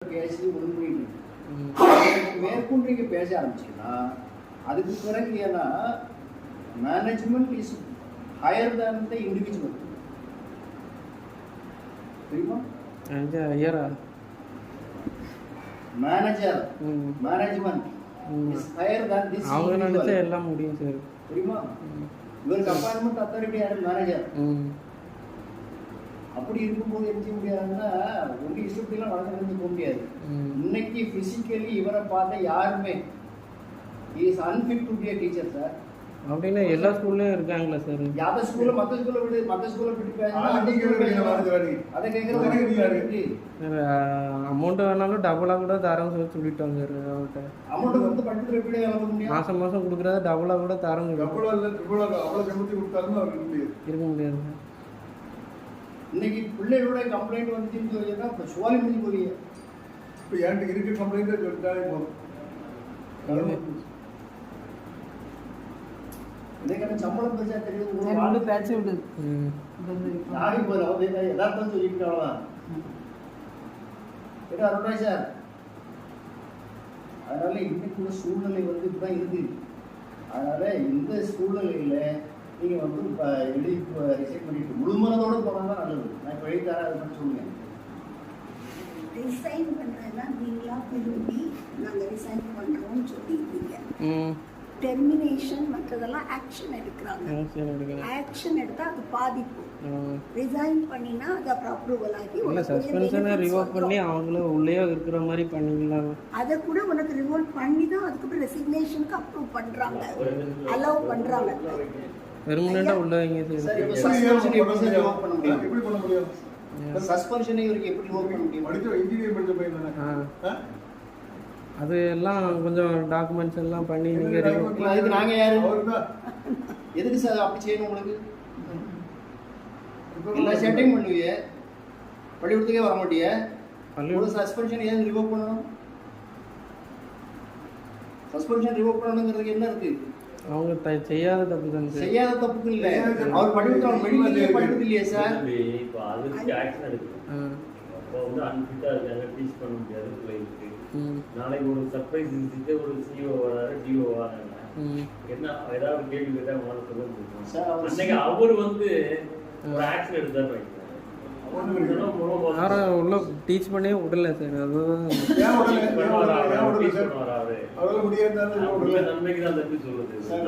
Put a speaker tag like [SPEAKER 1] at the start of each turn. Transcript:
[SPEAKER 1] பேசி ஒன்று மேற்கொண்டு நீங்கள் பேச ஆரம்பிச்சிங்கன்னா அதுக்கு பிறகு ஏன்னா management is higher than the individual. தெரியுமா? Manager management is higher than this.
[SPEAKER 2] அவங்க நினைச்சா எல்லாம் முடியும் சார்.
[SPEAKER 1] தெரியுமா? இவருக்கு அப்பாயின்மெண்ட் அத்தாரிட்டி யாரு? மேனேஜர். அப்படி இருக்கும்போது என்ன செய்ய முடியாதுன்னா ஒன்று இஷ்டப்படிலாம் வளர்ந்து போக முடியாது. இன்னைக்கு பிசிக்கலி இவரை பார்த்த யாருமே is unfit to be a teacher sir.
[SPEAKER 2] அப்படின்னா எல்லா ஸ்கூல்லையும் இருக்காங்களா சார்?
[SPEAKER 1] யாத ஸ்கூல்ல மற்ற ஸ்கூல்ல விட்டு அதை கேட்குறது
[SPEAKER 2] அமௌண்ட் வேணாலும் டபுளாக கூட தரேன்னு சொல்லிட்டோங்க சார். அவர்கிட்ட
[SPEAKER 1] அமௌண்ட் வந்து பட்டத்தில் எப்படி வேலை முடியும்?
[SPEAKER 2] மாதம் மாதம் கொடுக்குறத டபுளாக கூட தரேன்னு இருக்க முடியாது சார்.
[SPEAKER 1] இன்னைக்கு பிள்ளைகளோட கம்ப்ளைண்ட் வந்துச்சுன்னு சொல்லினா இப்போ சோழி முடிஞ்சு போறீங்க.
[SPEAKER 3] இப்போ என்கிட்ட இருக்க கம்ப்ளைண்ட்டை சொல்லிட்டாலே போதும்.
[SPEAKER 1] இதுக்கான சம்பளம் பேசா தெரியுது.
[SPEAKER 4] பேச்சு விடு
[SPEAKER 1] நாளைக்கு போதும் எதார்த்தம் சொல்லிட்டு அவ்வளோதான். ஏன்னா அருணாய் சார், அதனால இன்னைக்குள்ள சூழ்நிலை வந்து இப்படிதான் இருக்கு. அதனால இந்த சூழ்நிலையில நீங்கள் வந்து இப்போ எழுதி ரிசைன் பண்ணிட்டு முழுமனதோடு போனால் தான் நல்லது. நான் இப்போ எழுதித்தரேன், அதை மட்டும் சொல்லுங்கள்.
[SPEAKER 5] ரிசைன் பண்ணுறதுனா நீங்களா விரும்பி நாங்கள் ரிசைன் பண்ணுறோம்னு சொல்லியிருக்கீங்க. டெர்மினேஷன் மற்றதெல்லாம் ஆக்ஷன் எடுக்கிறாங்க. ஆக்ஷன் எடுத்தால் அது பாதிப்பு. ரிசைன் பண்ணினா அது அப்புறம் அப்ரூவல் ஆகி
[SPEAKER 2] சஸ்பென்ஷனை ரிவோக் பண்ணி அவங்களும் உள்ளே இருக்கிற மாதிரி பண்ணிக்கலாம்.
[SPEAKER 5] அதை கூட உனக்கு ரிவோல்ட் பண்ணி தான் அதுக்கப்புறம் ரெசிக்னேஷனுக்கு அப்ரூவ் பண்ணுறாங்க, அலோவ் பண்ணுறாங்க.
[SPEAKER 2] பெர்மனண்டா உள்ள வைங்க சார்.
[SPEAKER 1] இப்போ சஸ்பென்ஷன் எப்படி ரிவோக் பண்ண முடியும்? எப்படி பண்ண முடியும்? சஸ்பென்ஷனை இவருக்கு எப்படி ரிவோக் பண்ண முடியும்?
[SPEAKER 3] படிச்ச இன்ஜினியர் படிச்ச பையன் தானே.
[SPEAKER 2] அது எல்லாம் கொஞ்சம் டாக்குமெண்ட்ஸ் எல்லாம் பண்ணி நீங்க
[SPEAKER 1] அதுக்கு நாங்க யாரு? எதுக்கு சார் அப்படி செய்யணும்? உங்களுக்கு எல்லா சேட்டையும் பண்ணுவீங்க, பள்ளிக்கூடத்துக்கே வர மாட்டீங்க. உங்களுக்கு சஸ்பென்ஷன் ஏன் ரிவோக் பண்ணணும்? சஸ்பென்ஷன் ரிவோக் பண்ணணுங்கிறதுக்கு என்ன இருக்கு?
[SPEAKER 2] அவங்க செய்யாத தப்பு தான் சார்.
[SPEAKER 1] செய்யாத தப்புக்கு இல்ல, அவர் படிக்கிறார் மெடிக்கலே படிக்கிறது இல்லையா சார்?
[SPEAKER 6] இப்போ அதுக்கு ஆக்ஷன் எடுக்கணும். அப்போ வந்து அன்ஃபிட்டா இருக்காங்க, டீச் பண்ண முடியாது பிள்ளைங்களுக்கு. நாளைக்கு ஒரு சர்ப்ரைஸ் இருந்துட்டு ஒரு சிஓ வராரு, டிஓ வராங்க, என்ன ஏதாவது கேள்வி கேட்டால் அவங்களால சொல்ல முடியும் சார். அன்னைக்கு அவர் வந்து ஒரு ஆக்ஷன் எடுத்தாரு.
[SPEAKER 2] உள்ள டீச் பண்ணே விடல சார். அதுதான்
[SPEAKER 6] நன்மைக்கு தான் தப்பி சொல்லுது
[SPEAKER 1] சார்.